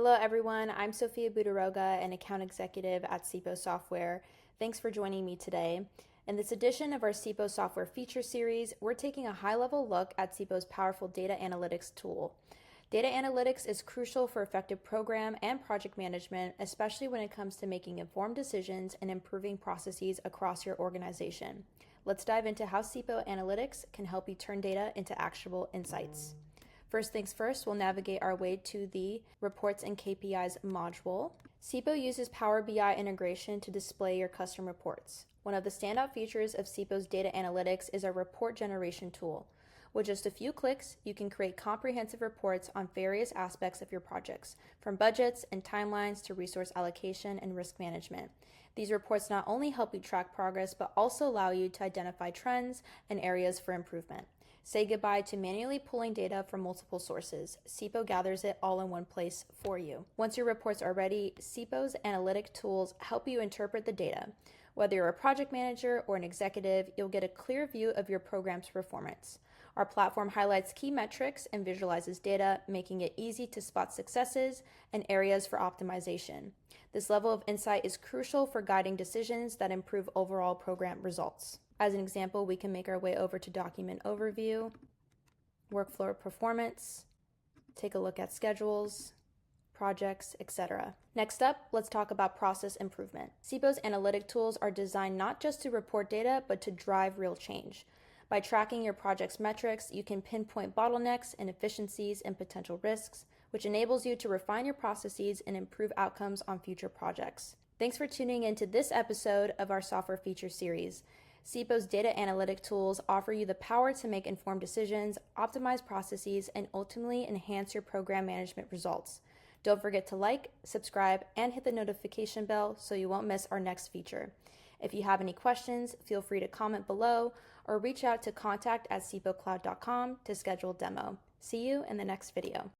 Hello everyone, I'm Sophia Budaroga, an account executive at CIPO Software. Thanks for joining me today. In this edition of our CIPO Software Features series, we're taking a high-level look at CIPO's powerful data analytics tool. Data analytics is crucial for effective program and project management, especially when it comes to making informed decisions and improving processes across your organization. Let's dive into how CIPO Analytics can help you turn data into actionable insights. First things first, we'll navigate our way to the Reports and KPIs module. CIPO uses Power BI integration to display your custom reports. One of the standout features of CIPO's data analytics is our report generation tool. With just a few clicks, you can create comprehensive reports on various aspects of your projects, from budgets and timelines to resource allocation and risk management. These reports not only help you track progress, but also allow you to identify trends and areas for improvement. Say goodbye to manually pulling data from multiple sources. CIPO gathers it all in one place for you. Once your reports are ready, CIPO's analytic tools help you interpret the data. Whether you're a project manager or an executive, you'll get a clear view of your program's performance. Our platform highlights key metrics and visualizes data, making it easy to spot successes and areas for optimization. This level of insight is crucial for guiding decisions that improve overall program results. As an example, we can make our way over to Document Overview, Workflow Performance, take a look at schedules, projects, etc. Next up, let's talk about process improvement. CIPO's analytic tools are designed not just to report data, but to drive real change. By tracking your project's metrics, you can pinpoint bottlenecks, inefficiencies, and potential risks, which enables you to refine your processes and improve outcomes on future projects. Thanks for tuning into this episode of our Software Features series. CIPO's data analytic tools offer you the power to make informed decisions, optimize processes, and ultimately enhance your program management results. Don't forget to like, subscribe, and hit the notification bell so you won't miss our next feature. If you have any questions, feel free to comment below or reach out to contact@cipocloud.com to schedule a demo. See you in the next video.